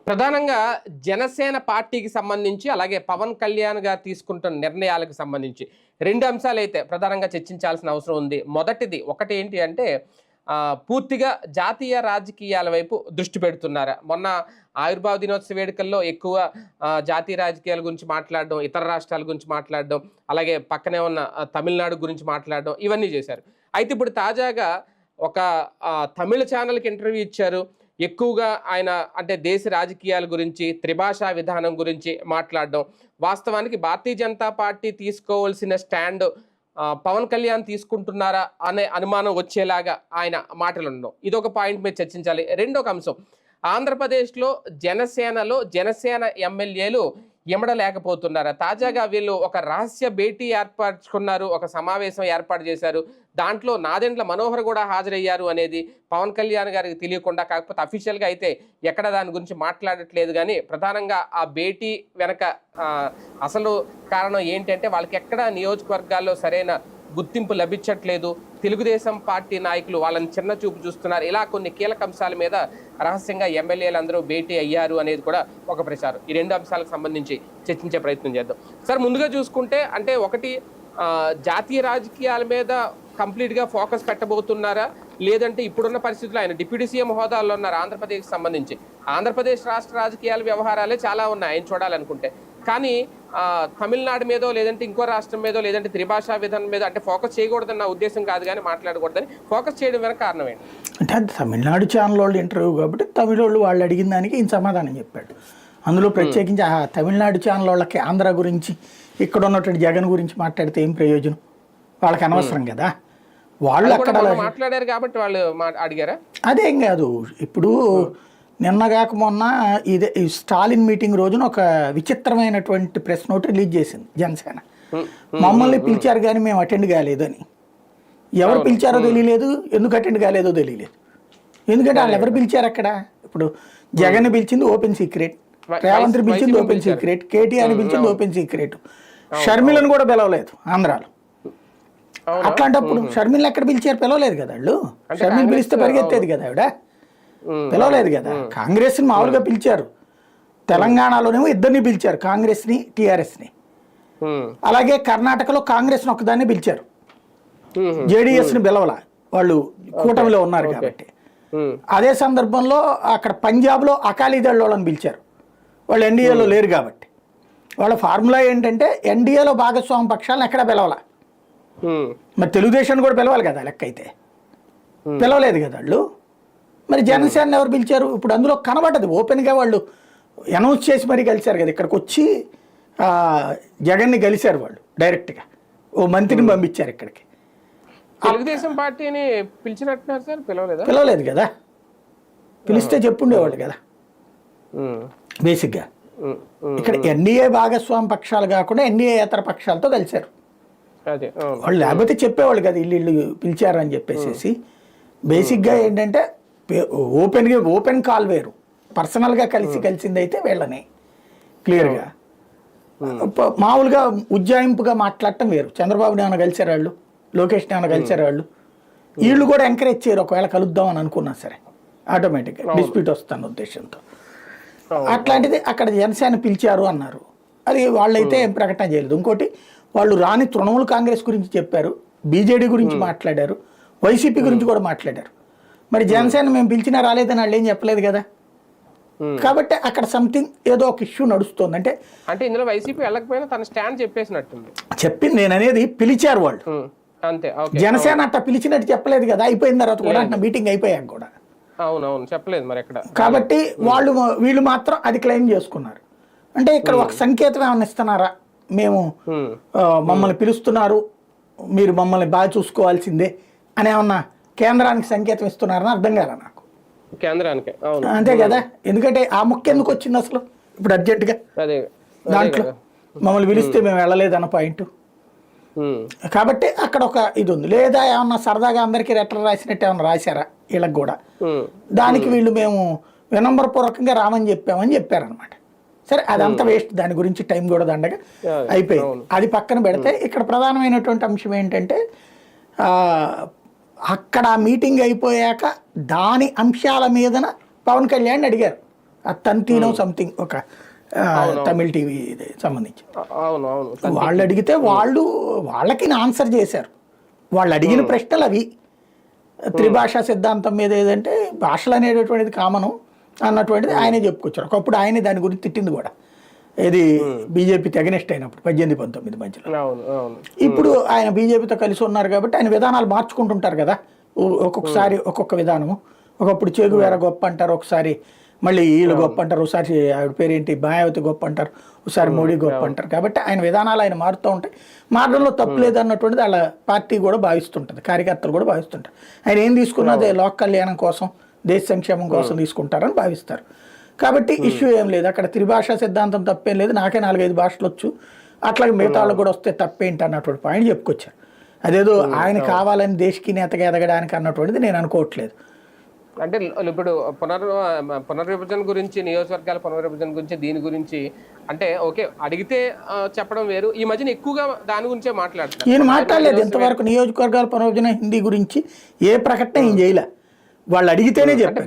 ప్రధానంగా జనసేన పార్టీకి సంబంధించి అలాగే పవన్ కళ్యాణ్ గారు తీసుకుంటున్న నిర్ణయాలకు సంబంధించి రెండు అంశాలైతే ప్రధానంగా చర్చించాల్సిన అవసరం ఉంది. ఒకటి ఏంటి అంటే పూర్తిగా జాతీయ రాజకీయాల వైపు దృష్టి పెడుతున్నారా? మొన్న ఆవిర్భావ దినోత్సవ వేడుకల్లో ఎక్కువ జాతీయ రాజకీయాల గురించి మాట్లాడడం, ఇతర రాష్ట్రాల గురించి మాట్లాడడం, అలాగే పక్కనే ఉన్న తమిళనాడు గురించి మాట్లాడడం ఇవన్నీ చేశారు. అయితే ఇప్పుడు తాజాగా ఒక తమిళ ఛానల్కి ఇంటర్వ్యూ ఇచ్చారు. ఎక్కువగా ఆయన అంటే దేశ రాజకీయాల గురించి, త్రిభాషా విధానం గురించి మాట్లాడడం, వాస్తవానికి భారతీయ జనతా పార్టీ తీసుకోవాల్సిన స్టాండ్ పవన్ కళ్యాణ్ తీసుకుంటున్నారా అనే అనుమానం వచ్చేలాగా ఆయన మాటలు ఉండడం, ఇదొక పాయింట్ మీద చర్చించాలి. రెండొక అంశం, ఆంధ్రప్రదేశ్లో జనసేన ఎమ్మెల్యేలు ఇమడలేకపోతున్నారా? తాజాగా వీళ్ళు ఒక రహస్య భేటీ ఏర్పరచుకున్నారు, ఒక సమావేశం ఏర్పాటు చేశారు. దాంట్లో నాదెండ్ల మనోహర్ కూడా హాజరయ్యారు అనేది పవన్ కళ్యాణ్ గారికి తెలియకుండా, కాకపోతే అఫీషియల్గా అయితే ఎక్కడ దాని గురించి మాట్లాడట్లేదు. కానీ ప్రధానంగా ఆ భేటీ వెనక అసలు కారణం ఏంటంటే వాళ్ళకి ఎక్కడ నియోజకవర్గాల్లో సరైన గుర్తింపు లభించట్లేదు, తెలుగుదేశం పార్టీ నాయకులు వాళ్ళని చిన్న చూపు చూస్తున్నారు. ఇలా కొన్ని కీలక అంశాల మీద రహస్యంగా ఎమ్మెల్యేలు అందరూ భేటీ అయ్యారు అనేది కూడా ఒక ప్రచారం. ఈ రెండు అంశాలకు సంబంధించి చర్చించే ప్రయత్నం చేద్దాం. సార్, ముందుగా చూసుకుంటే అంటే ఒకటి, జాతీయ రాజకీయాల మీద కంప్లీట్గా ఫోకస్ పెట్టబోతున్నారా, లేదంటే ఇప్పుడున్న పరిస్థితుల్లో ఆయన డిప్యూటీ సీఎం హోదాలో ఉన్నారు ఆంధ్రప్రదేశ్కి సంబంధించి. ఆంధ్రప్రదేశ్ రాష్ట్ర రాజకీయాల వ్యవహారాలే చాలా ఉన్నాయి ఆయన చూడాలనుకుంటే. కానీ తమిళనాడు మీదో లేదంటే ఇంకో రాష్ట్రం మీదో లేదంటే త్రిభాషా విధానం మీద అంటే ఫోకస్ చేయకూడదన్న ఉద్దేశం కాదు, కానీ మాట్లాడకూడదని ఫోకస్ చేయడం వెనక కారణం ఏంటి? అంటే అది తమిళనాడు ఛానల్ వాళ్ళు ఇంటర్వ్యూ కాబట్టి తమిళ వాళ్ళు అడిగిన దానికి ఈయన సమాధానం చెప్పాడు. అందులో ప్రత్యేకించి తమిళనాడు ఛానల్ వాళ్ళకి ఆంధ్ర గురించి, ఇక్కడ ఉన్నటువంటి జగన్ గురించి మాట్లాడితే ఏం ప్రయోజనం, వాళ్ళకి అనవసరం కదా. వాళ్ళు అక్కడ మాట్లాడారు కాబట్టి వాళ్ళు అడిగారా? అదేం కాదు. ఇప్పుడు నిన్నగాక మొన్న ఇదే స్టాలిన్ మీటింగ్ రోజున ఒక విచిత్రమైనటువంటి ప్రెస్ నోట్ రిలీజ్ చేసింది జనసేన. మమ్మల్ని పిలిచారు కానీ మేము అటెండ్ కాలేదని. ఎవరు పిలిచారో తెలియలేదు, ఎందుకు అటెండ్ కాలేదో తెలియలేదు. ఎందుకంటే వాళ్ళు ఎవరు పిలిచారు అక్కడ? ఇప్పుడు జగన్ పిలిచింది ఓపెన్ సీక్రెట్, రేవంత్ పిలిచింది ఓపెన్ సీక్రెట్, కేటీఆర్ పిలిచింది ఓపెన్ సీక్రెట్, షర్మిలను కూడా పిలవలేదు ఆంధ్రాలో. అట్లాంటప్పుడు షర్మిలను ఎక్కడ పిలిచారు? పిలవలేదు కదా వాళ్ళు. షర్మిల పిలిస్తే పరిగెత్తేది కదా ఆవిడ, పిలవలేదు కదా. కాంగ్రెస్ని మామూలుగా పిలిచారు, తెలంగాణలోనేమో ఇద్దరిని పిలిచారు, కాంగ్రెస్ని టీఆర్ఎస్ని. అలాగే కర్ణాటకలో కాంగ్రెస్ని ఒకదాన్ని పిలిచారు, జేడీఎస్ని పిలవల, వాళ్ళు కూటమిలో ఉన్నారు కాబట్టి. అదే సందర్భంలో అక్కడ పంజాబ్లో అకాలీదళ్ వాళ్ళని పిలిచారు, వాళ్ళు ఎన్డీఏలో లేరు కాబట్టి. వాళ్ళ ఫార్ములా ఏంటంటే ఎన్డీఏలో భాగస్వామ్య పక్షాలను ఎక్కడ పిలవాల, మరి తెలుగుదేశాన్ని కూడా పిలవాలి కదా లెక్క అయితే. పిలవలేదు కదా వాళ్ళు. మరి జనసేన ఎవరు పిలిచారు? ఇప్పుడు అందులో కనబడ్డది ఓపెన్గా, వాళ్ళు అనౌన్స్ చేసి మరీ కలిశారు కదా. ఇక్కడికి వచ్చి జగన్ని కలిశారు వాళ్ళు డైరెక్ట్గా, ఓ మంత్రిని పంపించారు ఇక్కడికి. తెలుగుదేశం పార్టీని పిలిచినట్టున్నారు సార్, పిలవలేదు కదా. పిలిస్తే చెప్పుండేవాళ్ళు కదా. బేసిక్గా ఇక్కడ ఎన్డీఏ భాగస్వామి పక్షాలు కాకుండా ఎన్డీఏతర పక్షాలతో కలిశారు వాళ్ళు. లేకపోతే చెప్పేవాళ్ళు కదా ఇల్లు పిలిచారు అని చెప్పేసి. బేసిక్గా ఏంటంటే ఓపెన్ కాల్ వేరు, పర్సనల్గా కలిసింది అయితే వీళ్ళని క్లియర్గా. మామూలుగా ఉజ్జాయింపుగా మాట్లాడటం వేరు. చంద్రబాబుని ఏమైనా కలిసారు వాళ్ళు, లోకేష్ని ఏమైనా కలిసారు వాళ్ళు. వీళ్ళు కూడా ఎంకరేజ్ చేయరు, ఒకవేళ కలుద్దాం అని అనుకున్నా సరే ఆటోమేటిక్గా డిస్ప్యూట్ వస్తున్న ఉద్దేశంతో. అట్లాంటిది అక్కడ జనసేన పిలిచారు అన్నారు, అది వాళ్ళైతే ఏం ప్రకటన చేయలేదు. ఇంకోటి, వాళ్ళు రాని తృణమూల్ కాంగ్రెస్ గురించి చెప్పారు, బీజేడీ గురించి మాట్లాడారు, వైసీపీ గురించి కూడా మాట్లాడారు. మరి జనసేన మేము పిలిచినా రాలేదని వాళ్ళు ఏం చెప్పలేదు కదా. కాబట్టి అక్కడ సంథింగ్ ఏదో ఒక ఇష్యూ నడుస్తుంది. అంటే ఇందులో వైసీపీ వెళ్ళకపోయినా తన స్టాండ్ చెప్పేసినట్టుంది. చెప్పింది నేను అనేది పిలిచారు వాళ్ళు అంతే. జనసేన అట్లా పిలిచినట్టు చెప్పలేదు కదా. అయిపోయిన తర్వాత కూడా మీటింగ్ అయిపోయాక కూడా అవునవును చెప్పలేదు మరి ఎక్కడ. కాబట్టి వీళ్ళు మాత్రం అది క్లెయిమ్ చేసుకున్నారు. అంటే ఇక్కడ ఒక సంకేతం ఏమన్నా ఇస్తున్నారా, మేము మమ్మల్ని పిలుస్తున్నారు, మీరు మమ్మల్ని బాగా చూసుకోవాల్సిందే అని ఏమన్నా కేంద్రానికి సంకేతం ఇస్తున్నారని అర్థం కాల నాకు. కేంద్రానికి అంతే కదా. ఎందుకంటే ఆ ముఖ్య ఎందుకు వచ్చింది అసలు ఇప్పుడు అర్జెంటుగా దాంట్లో? మమ్మల్ని పిలిస్తే మేము వెళ్ళలేదన్న పాయింట్. కాబట్టి అక్కడ ఒక ఇది ఉంది. లేదా ఏమన్నా సరదాగా అందరికీ లెటర్ రాసినట్టు ఏమన్నా రాశారా వీళ్ళకి కూడా? దానికి వీళ్ళు మేము వినమ్రపూర్వకంగా రామని చెప్పారనమాట. సరే, అదంతా వేస్ట్, దాని గురించి టైం కూడా దండగా అయిపోయింది. అది పక్కన పెడితే ఇక్కడ ప్రధానమైనటువంటి అంశం ఏంటంటే అక్కడ మీటింగ్ అయిపోయాక దాని అంశాల మీదన పవన్ కళ్యాణ్ అడిగారు తంతినో సంథింగ్ ఒక తమిళ టీవీ సంబంధించి అవును అవును వాళ్ళు అడిగితే వాళ్ళకి ఆన్సర్ చేశారు. వాళ్ళు అడిగిన ప్రశ్నలు అవి. త్రిభాషా సిద్ధాంతం మీద ఏదంటే భాషలు అనేటటువంటిది కామను అన్నటువంటిది ఆయనే చెప్పుకొచ్చారు. ఒకప్పుడు ఆయనే దాని గురించి తిట్టింది కూడా, ఇది బీజేపీకి అగెనిస్ట్ అయినప్పుడు 18-19 మధ్యలో. ఇప్పుడు ఆయన బీజేపీతో కలిసి ఉన్నారు కాబట్టి ఆయన విధానాలు మార్చుకుంటుంటారు కదా ఒక్కొక్కసారి ఒక్కొక్క విధానము. ఒకప్పుడు చెగువేరా గొప్ప అంటారు, ఒకసారి మళ్ళీ వీళ్ళు గొప్ప అంటారు, ఒకసారి ఆవిడ పేరేంటి మాయావతి గొప్ప అంటారు, ఒకసారి మోడీ గొప్ప అంటారు. కాబట్టి ఆయన విధానాలు ఆయన మారుతూ ఉంటాయి. మారడంలో తప్పు లేదు అన్నటువంటిది వాళ్ళ పార్టీ కూడా భావిస్తుంటుంది, కార్యకర్తలు కూడా భావిస్తుంటారు. ఆయన ఏం తీసుకున్నది లోక్ కళ్యాణం కోసం, దేశ సంక్షేమం కోసం తీసుకుంటారని భావిస్తారు. కాబట్టి ఇష్యూ ఏం లేదు అక్కడ. త్రిభాషా సిద్ధాంతం తప్పేం లేదు, నాకే 4-5 భాషలు వచ్చు, అట్లాగే మిగతా వాళ్ళకి కూడా వస్తే తప్పేంటి అన్నటువంటి పాయింట్ చెప్పుకొచ్చారు. అదేదో ఆయన కావాలని దేశకి నేతగా ఎదగడానికి అన్నటువంటిది నేను అనుకోవట్లేదు. అంటే ఇప్పుడు పునర్విభజన గురించి, నియోజకవర్గాల పునర్విభజన గురించి, దీని గురించి అంటే ఓకే అడిగితే చెప్పడం వేరు. ఈ మధ్యన ఎక్కువగా దాని గురించే మాట్లాడుతున్నారు. ఈయన మాట్లాడలేదు ఇంతవరకు నియోజకవర్గాల పునర్విభజన హిందీ గురించి ఏ ప్రకటన ఏం చేయలే. వాళ్ళు అడిగితేనే చెప్పారు.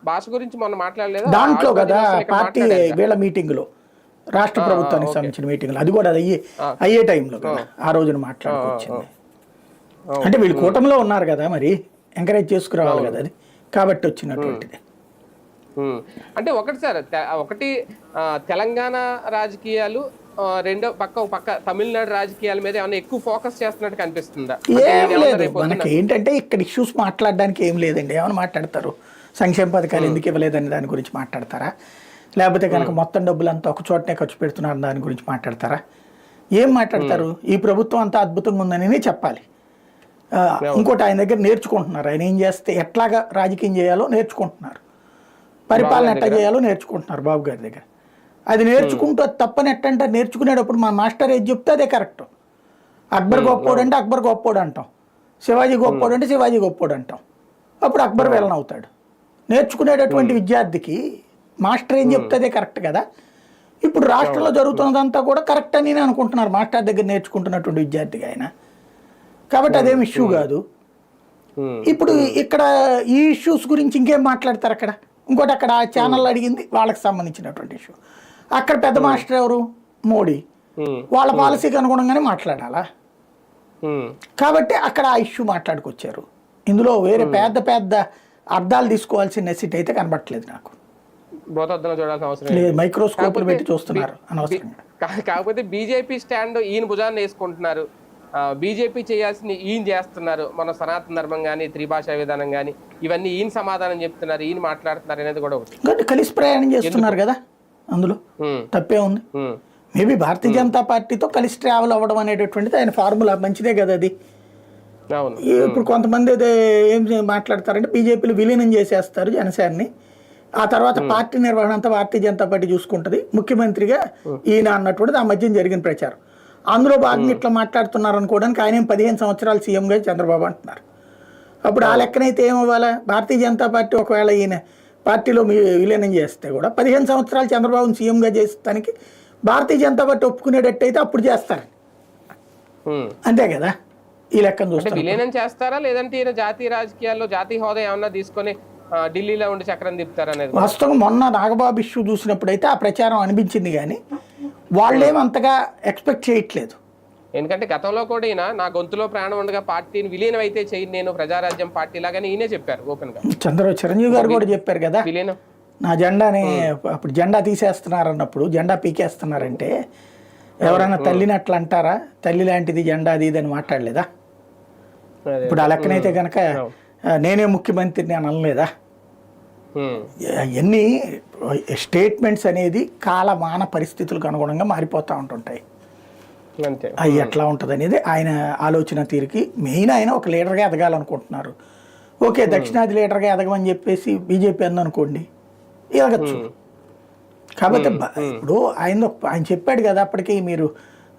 భాష గురించి మొన్న మాట్లాడలేదు దాంట్లో కదా పార్టీ వీళ్ళ మీటింగ్ లో, రాష్ట్ర ప్రభుత్వానికి సంబంధించిన మీటింగ్ లో, అది కూడా అది అయ్యే టైంలో కదా ఆ రోజున మాట్లాడుకొచ్చింది. అంటే వీళ్ళు కూటమిలో ఉన్నారు కదా, మరి ఎంకరేజ్ చేసుకురావాలి కదా అది, కాబట్టి వచ్చినటువంటిది. అంటే ఒకటి తెలంగాణ రాజకీయాలు, రెండో పక్క తమిళనాడు రాజకీయాల మీద ఏమైనా ఎక్కువ ఫోకస్ చేస్తున్నట్టు కనిపిస్తుందా? ఏం లేదు, మనకి ఏంటంటే ఇక్కడ ఇష్యూస్ మాట్లాడడానికి ఏం లేదండి. ఏమైనా మాట్లాడతారు, సంక్షేమ పథకాలు ఎందుకు ఇవ్వలేదని దాని గురించి మాట్లాడతారా, లేకపోతే కనుక మొత్తం డబ్బులంతా ఒక చోటనే ఖర్చు పెడుతున్నారు దాని గురించి మాట్లాడతారా? ఏం మాట్లాడతారు? ఈ ప్రభుత్వం అంతా అద్భుతంగా ఉందని చెప్పాలి. ఇంకోటి ఆయన దగ్గర నేర్చుకుంటున్నారు, ఆయన ఏం చేస్తే ఎట్లాగా రాజకీయం చేయాలో నేర్చుకుంటున్నారు, పరిపాలన ఎట్లా చేయాలో నేర్చుకుంటున్నారు బాబు గారి దగ్గర. అది నేర్చుకుంటూ అది తప్పని ఎట్టంటారు, నేర్చుకునేటప్పుడు మా మాస్టర్ ఏది చెప్తే అదే కరెక్ట్. అక్బర్ గొప్పోడు అంటే అక్బర్ గొప్పోడు అంటాం, శివాజీ గొప్పోడు అంటే శివాజీ గొప్పోడు అంటాం, అప్పుడు అక్బర్ వెళ్ళన అవుతాడు. నేర్చుకునేటటువంటి విద్యార్థికి మాస్టర్ ఏం చెప్తే అదే కరెక్ట్ కదా. ఇప్పుడు రాష్ట్రంలో జరుగుతున్నదంతా కూడా కరెక్ట్ అని అనుకుంటున్నారు మాస్టర్ దగ్గర నేర్చుకుంటున్నటువంటి విద్యార్థిగా ఆయన. కాబట్టి అదేం ఇష్యూ కాదు. ఇప్పుడు ఇక్కడ ఈ ఇష్యూస్ గురించి ఇంకేం మాట్లాడతారు అక్కడ? ఇంకోటి అక్కడ ఆ ఛానల్ అడిగింది వాళ్ళకి సంబంధించినటువంటి ఇష్యూ. అక్కడ పెద్ద మాస్టర్ ఎవరు? మోడీ. వాళ్ళ పాలసీకి అనుగుణంగానే మాట్లాడాలా. కాబట్టి అక్కడ ఆ ఇష్యూ మాట్లాడుకొచ్చారు. ఇందులో వేరే పెద్ద పెద్ద అర్థాలు తీసుకోవాల్సిన నెసిటీ అయితే కనబట్టలేదు నాకు. మైక్రోస్కోప్ పెట్టి చూస్తున్నారు అనవసరంగా. కాకపోతే బీజేపీ స్టాండ్ ఈయన భుజాన్ని వేసుకుంటున్నారు, బీజేపీ చేయాల్సింది ఈయన చేస్తున్నారు. మన సనాతన ధర్మం కానీ, త్రిభాషా విధానం కానీ, ఇవన్నీ ఈయన సమాధానం చెప్తున్నారు, ఈయన మాట్లాడుతున్నారు అనేది కూడా ఒకటి. కలిసి ప్రయాణం చేస్తున్నారు కదా, అందులో తప్పే ఉంది. మేబీ భారతీయ జనతా పార్టీతో కలిసి ట్రావెల్ అవ్వడం అనేటటువంటిది ఆయన ఫార్ములా మంచిదే కదా అది. ఇప్పుడు కొంతమంది అయితే ఏం మాట్లాడతారంటే బీజేపీలో విలీనం చేసేస్తారు జనసేనని, ఆ తర్వాత పార్టీ నిర్వహణ అంతా భారతీయ జనతా పార్టీ చూసుకుంటుంది, ముఖ్యమంత్రిగా ఈయన అన్నటువంటిది ఆ మధ్యన జరిగిన ప్రచారం. అందులో భాగంగా ఇట్లా మాట్లాడుతున్నారు అనుకోవడానికి ఆయన 15 సంవత్సరాలు సీఎంగా చంద్రబాబు అంటున్నారు. అప్పుడు ఆ లెక్కనైతే ఏమవ్వాలా? భారతీయ జనతా పార్టీ ఒకవేళ ఈయన పార్టీలో విలీనం చేస్తే కూడా 15 సంవత్సరాలు చంద్రబాబుని సీఎంగా చేస్తానికి భారతీయ జనతా పార్టీ ఒప్పుకునేటట్టయితే అప్పుడు చేస్తారు, అంతే కదా. ఈ లెక్కను చూస్తే విలీనం చేస్తారా, లేదంటే ఈయన జాతీయ రాజకీయాల్లో జాతీయ హోదా ఏమన్నా తీసుకొని ఢిల్లీలో ఉండి చక్రం తిప్పుతారనేది వాస్తవం. మొన్న నాగబాబు ఇష్యూ చూసినప్పుడు అయితే ఆ ప్రచారం అనిపించింది, కానీ వాళ్ళేమంతగా ఎక్స్పెక్ట్ చేయట్లేదు. ఎందుకంటే గతంలో కూడా ఈయన నా గొంతులో ప్రాణం ఉండగా పార్టీని విలీనం అయితే చేయను నేను, ప్రజారాజ్యం పార్టీ లాగానే ఈయనే చెప్పారు ఓపెన్ గా. చిరంజీవి గారు కూడా చెప్పారు కదా, విలీనం నా జెండాని అప్పుడు జెండా తీసేస్తున్నారు అన్నప్పుడు, జెండా పీకేస్తున్నారంటే ఎవరైనా తల్లిని అట్లా అంటారా? తల్లి లాంటిది జెండా అది ఇది అని మాట్లాడలేదా? ఇప్పుడు ఆ లెక్కనైతే కనుక నేనే ముఖ్యమంత్రిని అని అనలేదా? అవన్నీ స్టేట్మెంట్స్ అనేది కాలమాన పరిస్థితులకు అనుగుణంగా మారిపోతూ ఉంటుంటాయి. అవి ఎట్లా ఉంటుంది అనేది ఆయన ఆలోచన తీరుకి. మెయిన్ ఆయన ఒక లీడర్గా ఎదగాలనుకుంటున్నారు. ఓకే, దక్షిణాది లీడర్గా ఎదగమని చెప్పేసి బీజేపీ అందనుకోండి, ఎదగచ్చు. కాబట్టి ఇప్పుడు ఆయన చెప్పాడు కదా అప్పటికి, మీరు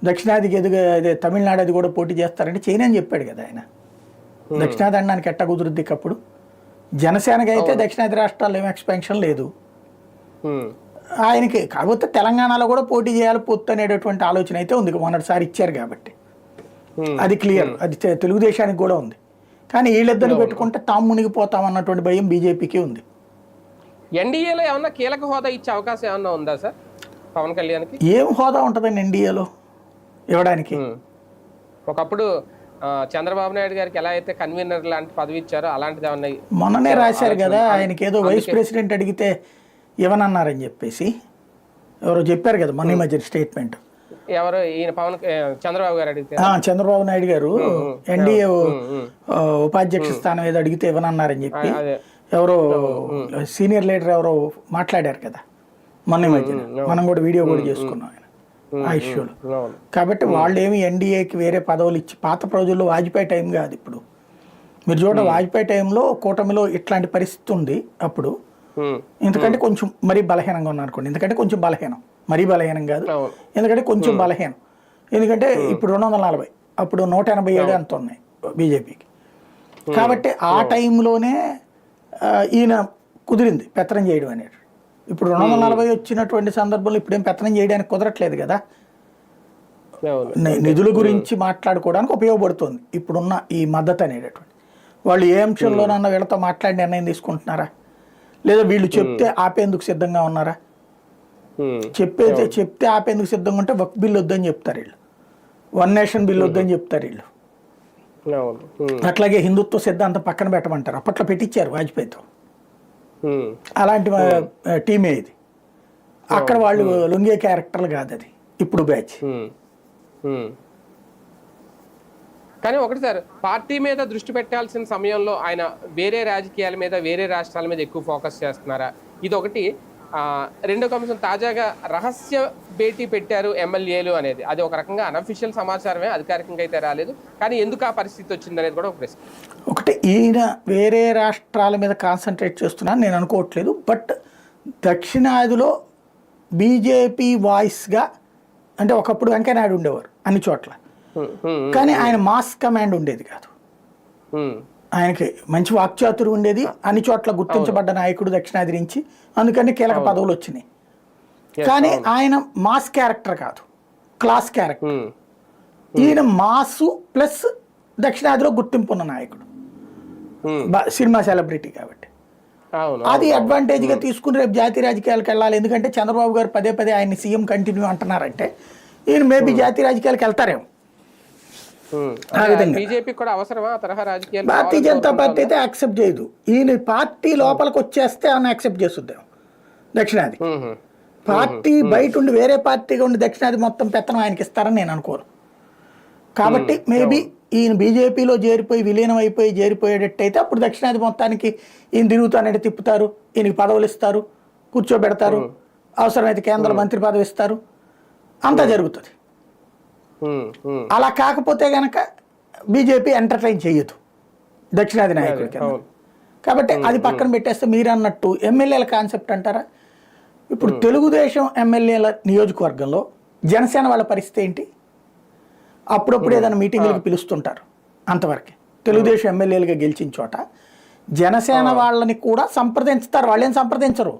దక్షిణాదికి అదే తమిళనాడు అది కూడా పోటీ చేస్తారంటే చైనా అని చెప్పాడు కదా ఆయన. దక్షిణాది అనడానికి ఎట్ట కుదురుద్ది అప్పుడు? జనసేనకి అయితే దక్షిణాది రాష్ట్రాల్లో ఏం ఎక్స్పెన్షన్ లేదు ఆయనకి. కాకపోతే తెలంగాణలో కూడా పోటీ చేయాలి పొత్తు అనేటటువంటి ఆలోచన అయితే ఉంది, మొన్నటిసారి ఇచ్చారు కాబట్టి అది క్లియర్. అది తెలుగుదేశానికి కూడా ఉంది. కానీ వీళ్ళిద్దరిని పెట్టుకుంటే తాము మునిగిపోతాం అన్నటువంటి భయం బీజేపీకి ఉంది. ఎన్డీఏలో ఏమన్నా కీలక హోదా ఇచ్చే అవకాశం ఏమన్నా ఉందా సార్ పవన్ కళ్యాణ్కి? ఏం హోదా ఉంటుందండి ఎన్డీఏలో ఇవ్వడానికి? ఒకప్పుడు చంద్రబాబు నాయుడు గారికి ఎలా అయితే కన్వీనర్ లాంటి పదవి ఇచ్చారో అలాంటిది ఏమన్నా మొన్ననే రాశారు కదా, ఆయనకి ఏదో వైస్ ప్రెసిడెంట్ అడిగితే ఇవ్వనన్నారని చెప్పేసి ఎవరో చెప్పారు కదా మొన్న మధ్య స్టేట్మెంట్. ఎవరు ఈయన చంద్రబాబు గారు అడిగితే? చంద్రబాబు నాయుడు గారు ఎన్డీఏ ఉపాధ్యక్ష స్థానం ఏదో అడిగితే ఇవ్వనన్నారని చెప్పి ఎవరో సీనియర్ లీడర్ ఎవరో మాట్లాడారు కదా మొన్న మధ్య. మనం కూడా వీడియో కూడా చేసుకున్నాం ఆయన ఆ ఇష్యూలో. కాబట్టి వాళ్ళు ఏమి ఎన్డీఏకి వేరే పదవులు ఇచ్చి, పాత రోజుల్లో వాజ్పేయి టైం కాదు ఇప్పుడు. మీరు చూడండి వాజ్పేయి టైంలో కూటమిలో ఇట్లాంటి పరిస్థితి ఉంది అప్పుడు. ఎందుకంటే కొంచెం మరీ బలహీనంగా ఉన్నారు అనుకోండి, ఎందుకంటే కొంచెం బలహీనం, మరీ బలహీనం కాదు, ఎందుకంటే కొంచెం బలహీనం. ఎందుకంటే ఇప్పుడు 240, అప్పుడు 187 అంత ఉన్నాయి బీజేపీకి. కాబట్టి ఆ టైంలోనే ఈయన కుదిరింది పెత్తనం చేయడం అనేది. ఇప్పుడు 240 వచ్చినటువంటి సందర్భంలో ఇప్పుడేం పెత్తనం చేయడానికి కుదరట్లేదు కదా. నిధుల గురించి మాట్లాడుకోవడానికి ఉపయోగపడుతుంది ఇప్పుడున్న ఈ మద్దతు అనేటటువంటి. వాళ్ళు ఏ అంశంలోనన్నా వీళ్ళతో మాట్లాడి నిర్ణయం తీసుకుంటున్నారా, లేదా వీళ్ళు చెప్తే ఆపేందుకు సిద్ధంగా ఉన్నారా? చెప్తే ఆపేందుకు సిద్ధంగా ఉంటే వక్ బిల్ వద్దని చెప్తారు వీళ్ళు, వన్ నేషన్ బిల్ వద్దని చెప్తారు వీళ్ళు. అట్లాగే హిందుత్వ సిద్ధాంతం పక్కన పెట్టమంటారు. అప్పట్లో పెట్టించారు వాజ్పేయితో, అలాంటి టీమే ఇది. అక్కడ వాళ్ళు లొంగే క్యారెక్టర్లు కాదు అది ఇప్పుడు బ్యాచ్. కానీ ఒకటి సార్, పార్టీ మీద దృష్టి పెట్టాల్సిన సమయంలో ఆయన వేరే రాజకీయాల మీద, వేరే రాష్ట్రాల మీద ఎక్కువ ఫోకస్ చేస్తున్నారా? ఇది ఒకటి. రెండో అంశం, తాజాగా రహస్య భేటీ పెట్టారు ఎమ్మెల్యేలు అనేది. అది ఒక రకంగా అనఫిషియల్ సమాచారమే, అధికారికంగా అయితే రాలేదు. కానీ ఎందుకు ఆ పరిస్థితి వచ్చింది అనేది కూడా ఒక ప్రశ్న. ఒకటి, ఈయన వేరే రాష్ట్రాల మీద కాన్సన్ట్రేట్ చేస్తున్నాను నేను అనుకోవట్లేదు. బట్ దక్షిణాదిలో బీజేపీ వాయిస్గా, అంటే ఒకప్పుడు వెంకయ్యనాయుడు ఉండేవారు అన్ని చోట్ల, కానీ ఆయన మాస్ కమాండ్ ఉండేది కాదు. ఆయనకి మంచి వాక్చాతురు ఉండేది, అన్ని చోట్ల గుర్తించబడ్డ నాయకుడు దక్షిణాది నుంచి, అందుకని కీలక పదవులు వచ్చినాయి. కానీ ఆయన మాస్ క్యారెక్టర్ కాదు, క్లాస్ క్యారెక్టర్. ఈయన మాసు ప్లస్ దక్షిణాదిలో గుర్తింపు ఉన్న నాయకుడు, సినిమా సెలబ్రిటీ కాబట్టి అది అడ్వాంటేజ్గా తీసుకుని రేపు జాతీయ రాజకీయాలకు వెళ్ళాలి. ఎందుకంటే చంద్రబాబు గారు పదే పదే ఆయన్ని సీఎం కంటిన్యూ అంటున్నారంటే ఈయన మేబీ జాతీయ రాజకీయాలకు వెళ్తారేమో. భారతీయ జనతా పార్టీ అయితే యాక్సెప్ట్ చేయదు. ఈయన పార్టీ లోపలికి వచ్చేస్తే ఆమె యాక్సెప్ట్ చేస్తుందేమో దక్షిణాది. పార్టీ బయట ఉండి వేరే పార్టీగా ఉండి దక్షిణాది మొత్తం పెత్తనం ఆయనకి ఇస్తారని నేను అనుకోను. కాబట్టి మేబీ ఈయన బీజేపీలో చేరిపోయి విలీనం అయిపోయి చేరిపోయేటట్టయితే అప్పుడు దక్షిణాది మొత్తానికి ఈయన తిరుగుతానంటే తిప్పుతారు, ఈయనకి పదవులు ఇస్తారు, కూర్చోబెడతారు, అవసరమైతే కేంద్ర మంత్రి పదవి ఇస్తారు, అంతా జరుగుతుంది. అలా కాకపోతే గనక బీజేపీ ఎంటర్టైన్ చేయదు దక్షిణాది నాయకుడికి. కాబట్టి అది పక్కన పెట్టేస్తే మీరు అన్నట్టు ఎమ్మెల్యేల కాన్సెప్ట్ అంటారా? ఇప్పుడు తెలుగుదేశం ఎమ్మెల్యేల నియోజకవర్గంలో జనసేన వాళ్ళ పరిస్థితి ఏంటి? అప్పుడప్పుడు ఏదైనా మీటింగులకు పిలుస్తుంటారు, అంతవరకే. తెలుగుదేశం ఎమ్మెల్యేలుగా గెలిచిన చోట జనసేన వాళ్ళని కూడా సంప్రదించుతారు, వాళ్ళేం సంప్రదించరు.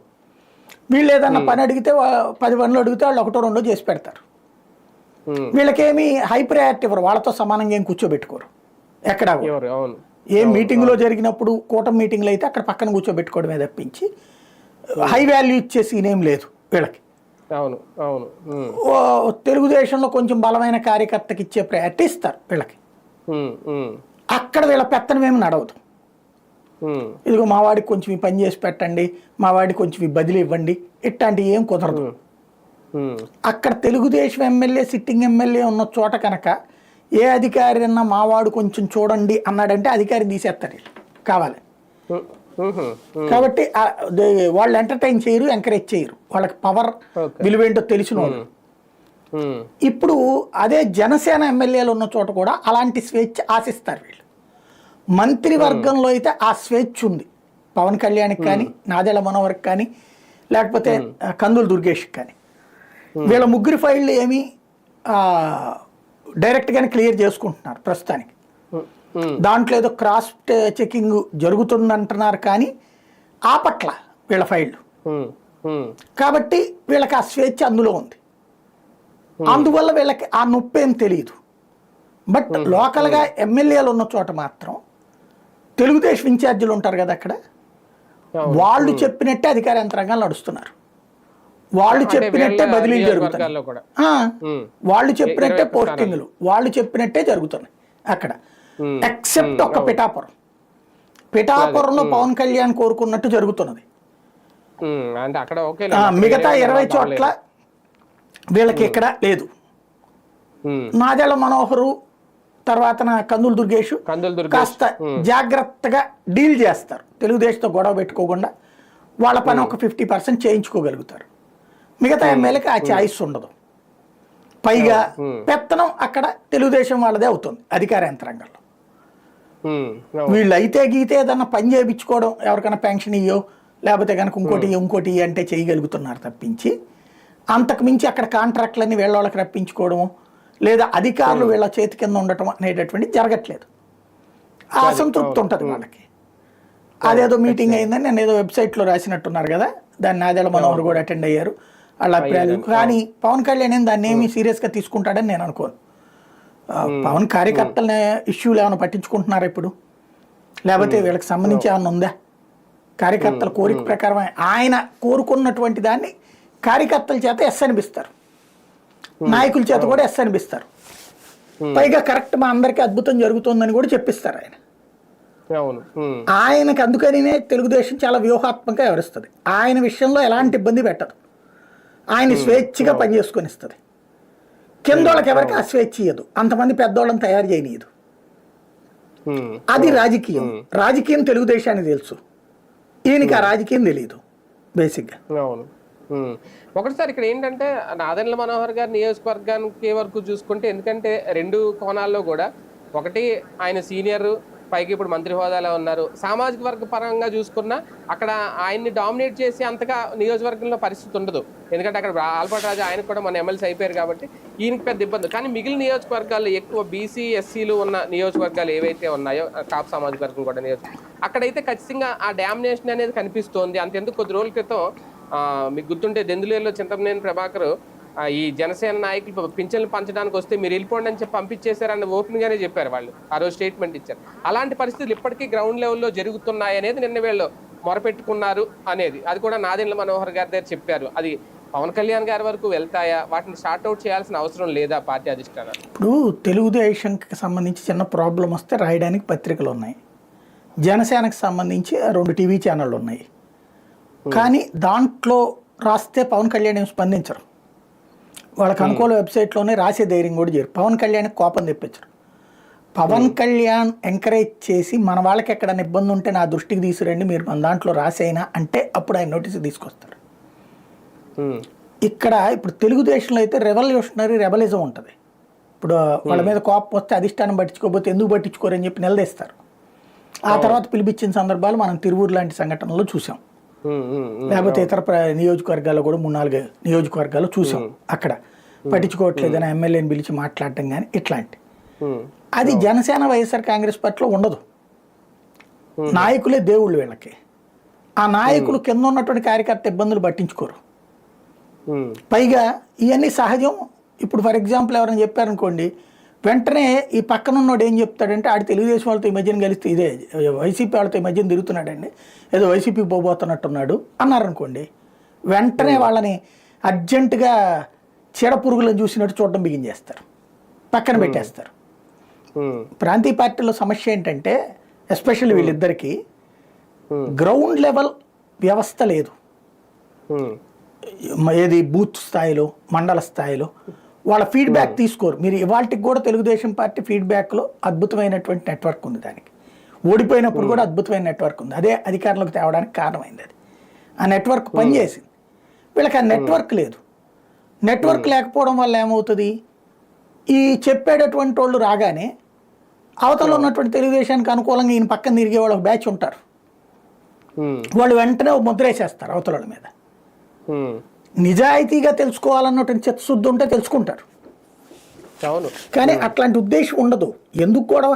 వీళ్ళు ఏదన్నా పని అడిగితే 10 పనులు అడిగితే వాళ్ళు 1-2 చేసి పెడతారు. వీళ్ళకేమి హై ప్రయారిటీ ఇవ్వరు, వాళ్ళతో సమానంగా ఏం కూర్చోబెట్టుకోరు. ఎక్కడ ఏం మీటింగ్లో జరిగినప్పుడు కూటమి మీటింగ్లు అయితే అక్కడ పక్కన కూర్చోబెట్టుకోవడమే తప్పించి హై వాల్యూ ఇచ్చే సీన్ ఏం లేదు వీళ్ళకి. తెలుగుదేశంలో కొంచెం బలమైన కార్యకర్తకి ఇచ్చే ప్రయారిటీ ఇస్తారు వీళ్ళకి. అక్కడ వీళ్ళ పెత్తనం ఏమి నడవదు. ఇదిగో మా వాడికి కొంచెం ఈ పని చేసి పెట్టండి, మా వాడికి కొంచెం ఈ బదిలీ ఇవ్వండి, ఇట్లాంటివి ఏం కుదరదు. అక్కడ తెలుగుదేశం ఎమ్మెల్యే, సిట్టింగ్ ఎమ్మెల్యే ఉన్న చోట కనుక ఏ అధికారి అన్నా మావాడు కొంచెం చూడండి అన్నాడంటే అధికారిని తీసేస్తారు కావాలి. కాబట్టి వాళ్ళు ఎంటర్టైన్ చేయరు, ఎంకరేజ్ చేయరు, వాళ్ళకి పవర్ విలువేంటో తెలిసిన వాళ్ళు. ఇప్పుడు అదే జనసేన ఎమ్మెల్యేలు ఉన్న చోట కూడా అలాంటి స్వేచ్ఛ ఆశిస్తారు వీళ్ళు. మంత్రివర్గంలో అయితే ఆ స్వేచ్ఛ ఉంది పవన్ కళ్యాణ్కి కానీ, నాదెళ్ల మనోహర్కి కానీ, లేకపోతే కందుల దుర్గేష్కి కానీ. వీళ్ళ ముగ్గురి ఫైళ్ళు ఏమి డైరెక్ట్గానే క్లియర్ చేసుకుంటున్నారు ప్రస్తుతానికి. దాంట్లో ఏదో క్రాస్ చెకింగ్ జరుగుతుందంటున్నారు కానీ ఆపట్ల వీళ్ళ ఫైళ్ళు. కాబట్టి వీళ్ళకి ఆ స్వేచ్ఛ అందులో ఉంది, అందువల్ల వీళ్ళకి ఆ నొప్పి ఏం తెలియదు. బట్ లోకల్గా ఎమ్మెల్యేలు ఉన్న చోట మాత్రం తెలుగుదేశం ఇన్ఛార్జీలు ఉంటారు కదా, అక్కడ వాళ్ళు చెప్పినట్టే అధికార యంత్రాంగాలు నడుస్తున్నారు, వాళ్ళు అంటే చెప్పినట్టే వీళ్ళ బదిలీలు జరుగుతున్నాయి, నియోజకవర్గాల్లో కూడా వాళ్ళు చెప్పినట్టే పోస్టింగ్లు వాళ్ళు చెప్పినట్టే జరుగుతున్నాయి అక్కడ. ఎక్సెప్ట్ ఒక పిఠాపురంలో పవన్ కళ్యాణ్ కోరుకున్నట్టు జరుగుతున్నది. అంటే అక్కడ ఓకే, మిగతా 20 చోట్ల వీళ్ళకి ఎక్కడ లేదు. నాదెళ్ల మనోహరు తర్వాత కందులు దుర్గేష్ కాస్త జాగ్రత్తగా డీల్ చేస్తారు, తెలుగుదేశంతో గొడవ పెట్టుకోకుండా వాళ్ళ పని ఒక 50% చేయించుకోగలుగుతారు. మిగతా ఎమ్మెల్యేకి ఆ ఛాయిస్ ఉండదు. పైగా పెత్తనం అక్కడ తెలుగుదేశం వాళ్ళదే అవుతుంది అధికార యంత్రాంగంలో. వీళ్ళు అయితే గీతే ఏదన్నా పని చేయించుకోవడం, ఎవరికైనా పెన్షన్ ఇయ్యో లేకపోతే కనుక ఇంకోటి అంటే చేయగలుగుతున్నారు తప్పించి, అంతకు మించి అక్కడ కాంట్రాక్ట్లన్నీ వీళ్ళ వాళ్ళకి రప్పించుకోవడము లేదా అధికారులు వీళ్ళ చేతి కింద ఉండటం అనేటటువంటి జరగట్లేదు. ఆ అసంతృప్తి ఉంటుంది వాళ్ళకి. అదేదో మీటింగ్ అయిందని నేను ఏదో వెబ్సైట్లో రాసినట్టున్నారు కదా, దాన్ని నాదెళ్ల మనోహర్ కూడా అటెండ్ అయ్యారు, వాళ్ళ అభిప్రాయాలు. కానీ పవన్ కళ్యాణ్ దాన్ని ఏమీ సీరియస్గా తీసుకుంటాడని నేను అనుకోను. పవన్ కార్యకర్తల ఇష్యూలు ఏమైనా పట్టించుకుంటున్నారా ఇప్పుడు, లేకపోతే వీళ్ళకి సంబంధించి ఏమైనా ఉందా? కార్యకర్తల కోరిక ప్రకారం ఆయన కోరుకున్నటువంటి దాన్ని కార్యకర్తల చేత ఎస్ అనిపిస్తారు, నాయకుల చేత కూడా ఎస్ అనిపిస్తారు. పైగా కరెక్ట్ మా అందరికీ అద్భుతం జరుగుతుందని కూడా చెప్పిస్తారు ఆయన. ఆయనకు అందుకనినే తెలుగుదేశం చాలా వ్యూహాత్మకంగా వ్యవహరిస్తుంది. ఆయన విషయంలో ఎలాంటి ఇబ్బంది పెట్టదు, ఆయన స్వేచ్ఛగా పనిచేసుకొని ఇస్తుంది. కిందోళ్ళకి ఎవరికి ఆ స్వేచ్ఛ ఇయ్యదు, అంతమంది పెద్దోళ్ళని తయారు చేయనీయదు. అది రాజకీయం. రాజకీయం తెలుగుదేశానికి తెలుసు, ఈయనకి ఆ రాజకీయం తెలియదు బేసిక్గా. ఒకటిసారి ఇక్కడ ఏంటంటే నాదెళ్ల మనోహర్ గారి నియోజకవర్గానికి వరకు చూసుకుంటే, ఎందుకంటే 2 కోణాల్లో కూడా, ఒకటి ఆయన సీనియర్, పైకి ఇప్పుడు మంత్రి హోదాలో ఉన్నారు, సామాజిక వర్గ పరంగా చూసుకున్నా అక్కడ ఆయన్ని డామినేట్ చేసి అంతగా నియోజకవర్గంలో పరిస్థితి ఉండదు. ఎందుకంటే అక్కడ ఆల్పాటి రాజు ఆయనకు కూడా మన ఎమ్మెల్సీ అయిపోయారు కాబట్టి ఈయనకి పెద్ద ఇబ్బంది. కానీ మిగిలిన నియోజకవర్గాల్లో ఎక్కువ బీసీ ఎస్సీలు ఉన్న నియోజకవర్గాలు ఏవైతే ఉన్నాయో, కాపు సామాజిక వర్గం కూడా అక్కడైతే ఖచ్చితంగా ఆ డామినేషన్ అనేది కనిపిస్తోంది. అంతెందుకు కొద్ది రోజుల క్రితం మీకు గుర్తుంటే దెందులేరులో చింతమనేని ప్రభాకర్ ఈ జనసేన నాయకులు పింఛన్లు పంచడానికి వస్తే మీరు వెళ్ళిపోండి అని చెప్పి పంపించేశారని ఓపెన్ గానే చెప్పారు వాళ్ళు, ఆ రోజు స్టేట్మెంట్ ఇచ్చారు. అలాంటి పరిస్థితులు ఇప్పటికీ గ్రౌండ్ లెవెల్లో జరుగుతున్నాయి అనేది నిన్న వీళ్ళు మొరపెట్టుకున్నారు అనేది, అది కూడా నాదెళ్ల మనోహర్ గారి దగ్గర చెప్పారు. అది పవన్ కళ్యాణ్ గారి వరకు వెళ్తాయా, వాటిని షార్ట్ అవుట్ చేయాల్సిన అవసరం లేదా పార్టీ అధిష్టానం? ఇప్పుడు తెలుగుదేశంకి సంబంధించి చిన్న ప్రాబ్లం వస్తే రాయడానికి పత్రికలు ఉన్నాయి, జనసేనకు సంబంధించి 2 టీవీ ఛానళ్ళు ఉన్నాయి. కానీ దాంట్లో రాస్తే పవన్ కళ్యాణ్ ఏం స్పందించరు, వాళ్ళకి అనుకూల వెబ్సైట్లోనే రాసే ధైర్యం కూడా చేయరు, పవన్ కళ్యాణ్కి కోపం తెప్పించరు. పవన్ కళ్యాణ్ ఎంకరేజ్ చేసి మన వాళ్ళకి ఎక్కడైనా ఇబ్బంది ఉంటే నా దృష్టికి తీసుకురండి, మీరు మన దాంట్లో రాసేనా అంటే అప్పుడు ఆయన నోటీసు తీసుకొస్తారు. ఇక్కడ ఇప్పుడు తెలుగుదేశంలో అయితే రెబలిజం ఉంటుంది. ఇప్పుడు వాళ్ళ మీద కోపం వస్తే అధిష్టానం పట్టించుకోకపోతే ఎందుకు పట్టించుకోరని చెప్పి నిలదీస్తారు. ఆ తర్వాత పిలిపించిన సందర్భాలు మనం తిరువూరు లాంటి సంఘటనలో చూసాం, లేకపోతే ఇతర నియోజకవర్గాల్లో కూడా 3-4 నియోజకవర్గాలు చూసాం. అక్కడ పట్టించుకోవట్లేదని ఎమ్మెల్యేని పిలిచి మాట్లాడటం కానీ ఇట్లాంటి. అది జనసేన వైఎస్ఆర్ కాంగ్రెస్ పార్టీలో ఉండదు. నాయకులే దేవుళ్ళు వీళ్ళకి. ఆ నాయకులు కింద ఉన్నటువంటి కార్యకర్త ఇబ్బందులు పట్టించుకోరు. పైగా ఇవన్నీ సహజం. ఇప్పుడు ఫర్ ఎగ్జాంపుల్ ఎవరైనా చెప్పారనుకోండి, వెంటనే ఈ పక్కనున్నోడు ఏం చెప్తాడంటే ఆడు తెలుగుదేశం వాళ్ళతో ఈ మధ్యన కలిస్తే ఇదే వైసీపీ వాళ్ళతో ఈ మధ్యన తిరుగుతున్నాడండి, ఏదో వైసీపీ పోబోతున్నట్టున్నాడు అన్నారనుకోండి, వెంటనే వాళ్ళని అర్జెంటుగా చీడపురుగులను చూసినట్టు చూడడం బిగించేస్తారు, పక్కన పెట్టేస్తారు. ప్రాంతీయ పార్టీలో సమస్య ఏంటంటే ఎస్పెషల్లీ వీళ్ళిద్దరికీ గ్రౌండ్ లెవెల్ వ్యవస్థ లేదు. ఏది బూత్ స్థాయిలో, మండల స్థాయిలో వాళ్ళ ఫీడ్బ్యాక్ తీసుకోరు. మీరు ఇవాళకి కూడా తెలుగుదేశం పార్టీ ఫీడ్బ్యాక్లో అద్భుతమైనటువంటి నెట్వర్క్ ఉంది, దానికి ఓడిపోయినప్పుడు కూడా అద్భుతమైన నెట్వర్క్ ఉంది. అదే అధికారంలోకి తేవడానికి కారణమైంది. అది ఆ నెట్వర్క్ పనిచేసింది. వీళ్ళకి ఆ నెట్వర్క్ లేదు. నెట్వర్క్ లేకపోవడం వల్ల ఏమవుతుంది, ఈ చెప్పేటటువంటి వాళ్ళు రాగానే అవతల ఉన్నటువంటి తెలుగుదేశానికి అనుకూలంగా ఈయన పక్కన తిరిగే వాళ్ళు ఒక బ్యాచ్ ఉంటారు, వాళ్ళు వెంటనే ముద్రేసేస్తారు అవతల వాళ్ళ మీద. నిజాయితీగా తెలుసుకోవాలన్నటువంటి చిత్తశుద్ధి ఉంటే తెలుసుకుంటారు, కానీ అట్లాంటి ఉద్దేశం ఉండదు. ఎందుకు గొడవ?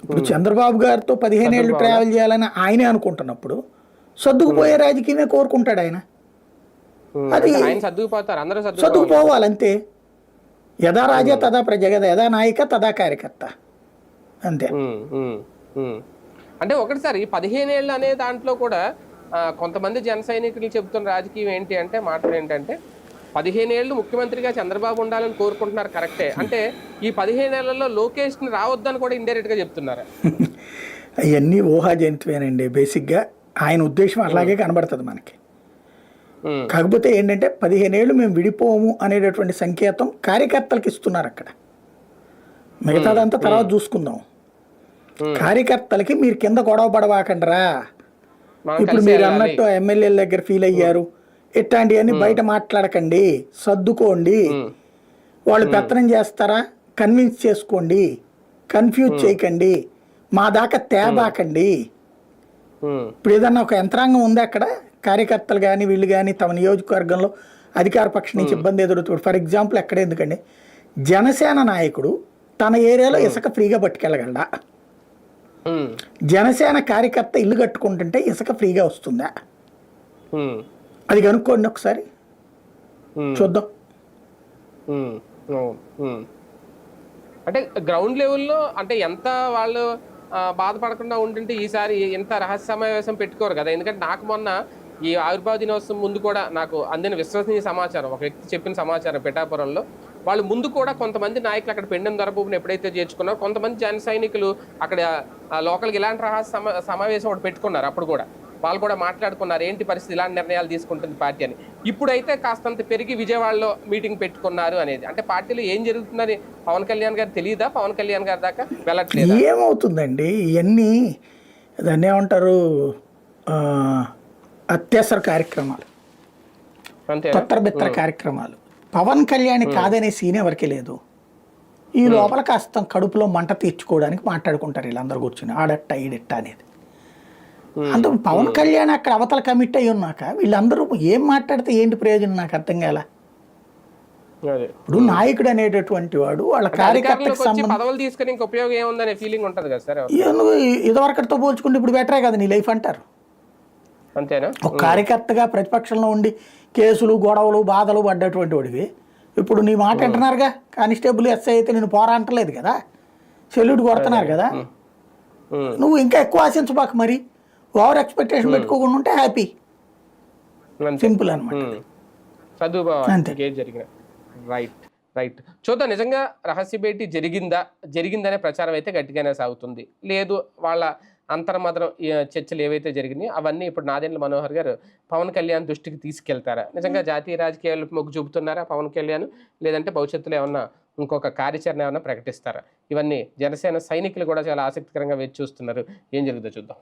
ఇప్పుడు చంద్రబాబు గారితో 15 ఏళ్ళు ట్రావెల్ చేయాలని ఆయనే అనుకుంటున్నప్పుడు సర్దుకుపోయే రాజకీయమే కోరుకుంటాడు ఆయన. అది సర్దుకుపోవాలంతే. యథా రాజా తదా ప్రజ కదా, యథా నాయక తదా కార్యకర్త, అంతే. అంటే ఒకటిసారి 15 ఏళ్ళు అనే దాంట్లో కూడా కొంతమంది జన సైనికులు చెబుతున్న రాజకీయం ఏంటి అంటే మాటలు ఏంటంటే 15 ఏళ్ళు ముఖ్యమంత్రిగా చంద్రబాబు ఉండాలని కోరుకుంటున్నారు కరెక్టే. అంటే ఈ 15 ఏళ్లలో లోకేష్ని రావద్దని కూడా ఇండైరెక్ట్ గా చెప్తున్నారు. అవన్నీ ఊహాజనితమేనండి. బేసిక్గా ఆయన ఉద్దేశం అలాగే కనబడుతుంది మనకి. కాకపోతే ఏంటంటే 15 ఏళ్ళు మేము విడిపోము అనేటటువంటి సంకేతం కార్యకర్తలకు ఇస్తున్నారు అక్కడ. మిగతాదంతా తర్వాత చూసుకుందాం. కార్యకర్తలకి మీరు కింద గొడవ పడవాకండ్రా, ఇప్పుడు మీరు అన్నట్టు ఎమ్మెల్యేల దగ్గర ఫీల్ అయ్యారు, ఇట్లాంటివన్నీ బయట మాట్లాడకండి, సర్దుకోండి, వాళ్ళు పెత్తనం చేస్తారా కన్విన్స్ చేసుకోండి, కన్ఫ్యూజ్ చేయకండి, మా దాకా తేబాకండి. ఇప్పుడు ఏదన్నా ఒక యంత్రాంగం ఉంది అక్కడ, కార్యకర్తలు కానీ వీళ్ళు కానీ తమ నియోజకవర్గంలో అధికార పక్షం నుంచి ఇబ్బంది ఎదురుతుంది. ఫర్ ఎగ్జాంపుల్ ఎక్కడ ఎందుకండి, జనసేన నాయకుడు తన ఏరియాలో ఇసుక ఫ్రీగా పట్టుకెళ్ళగలడా? జనసేన కార్యకర్త ఇల్లు కట్టుకుంటుంటే ఇసుక ఫ్రీగా వస్తుందా? అది కనుక్కోండి ఒకసారి, చూద్దాం. అంటే గ్రౌండ్ లెవెల్లో అంటే ఎంత వాళ్ళు బాధపడకుండా ఉంటుంటే ఈసారి ఎంత రహస్య సమావేశం పెట్టుకోరు కదా. ఎందుకంటే నాకు మొన్న ఈ ఆవిర్భావ దినోత్సవం ముందు కూడా నాకు అందిన విశ్వసనీయ సమాచారం, ఒక వ్యక్తి చెప్పిన సమాచారం, పిఠాపురంలో వాళ్ళు ముందు కూడా కొంతమంది నాయకులు అక్కడ పెండెం దొరబాబుని ఎప్పుడైతే చేర్చుకున్నారో కొంతమంది జన సైనికులు అక్కడ లోకల్కి ఇలాంటి రహస్య సమావేశం ఒకటి పెట్టుకున్నారు. అప్పుడు కూడా వాళ్ళు కూడా మాట్లాడుకున్నారు ఏంటి పరిస్థితి, ఇలాంటి నిర్ణయాలు తీసుకుంటుంది పార్టీ అని. ఇప్పుడైతే కాస్తంత పెరిగి విజయవాడలో మీటింగ్ పెట్టుకున్నారు అనేది. అంటే పార్టీలో ఏం జరుగుతుందని పవన్ కళ్యాణ్ గారు తెలియదా? పవన్ కళ్యాణ్ గారి దాకా వెళ్ళట్లేదు. ఏమవుతుందండి ఇవన్నీ, దాన్ని ఏమంటారు, అత్యవసర కార్యక్రమాలు, తొత్తర బిత్తర కార్యక్రమాలు. పవన్ కళ్యాణ్ కాదనే సీన్ ఎవరికి లేదు. ఈ లోపల కాస్త కడుపులో మంట తీర్చుకోవడానికి మాట్లాడుకుంటారు వీళ్ళందరూ కూర్చుని, ఆడట్ట ఈడెట్ట అనేది. అంత పవన్ కళ్యాణ్ అక్కడ అవతల కమిట్ అయ్యి ఉన్నాక వీళ్ళందరూ ఏం మాట్లాడితే ఏంటి ప్రయోజనం నాకు అర్థం కాల. ఇప్పుడు నాయకుడు అనేటటువంటి వాడు వాళ్ళ కార్యకర్తలకు పదవులు తీసుకుని ఇంకా ఉపయోగం ఏముందనే ఫీలింగ్ ఉంటుంది కదా సార్. ఇదివరకటితో పోల్చుకుంటే ఇప్పుడు బెటరే కదా నీ లైఫ్ అంటారు. అంతేనా? ఒక కార్యకర్తగా ప్రతిపక్షంలో ఉండి కేసులు గొడవలు బాధలు పడ్డటువంటి వాడివి ఇప్పుడు నీ మాట అంటున్నారుగా. కానిస్టేబుల్ ఎస్ఐ అయితే నేను పోరాంటలేదు కదా, సెల్యూట్ కొడుతున్నారు కదా. నువ్వు ఇంకా ఎక్కువ ఆశించబాక, మరి ఓవర్ ఎక్స్పెక్టేషన్ పెట్టుకోకుండా ఉంటే హ్యాపీ, సింపుల్ అనమాట. రైట్. చూద్దాం నిజంగా రహస్య భేటీ జరిగిందనే ప్రచారం అయితే గట్టిగానే సాగుతుంది. లేదు వాళ్ళ అంతర్మదనం చర్చలు ఏవైతే జరిగినాయో అవన్నీ ఇప్పుడు నాదెండ్ల మనోహర్ గారు పవన్ కళ్యాణ్ దృష్టికి తీసుకెళ్తారా? నిజంగా జాతీయ రాజకీయాలు మొగ్గు చూపుతున్నారా పవన్ కళ్యాణ్? లేదంటే భవిష్యత్తులో ఏమన్నా ఇంకొక కార్యాచరణ ఏమన్నా ప్రకటిస్తారా? ఇవన్నీ జనసేన సైనికులు కూడా చాలా ఆసక్తికరంగా వేచి చూస్తున్నారు. ఏం జరుగుతుందో చూద్దాం.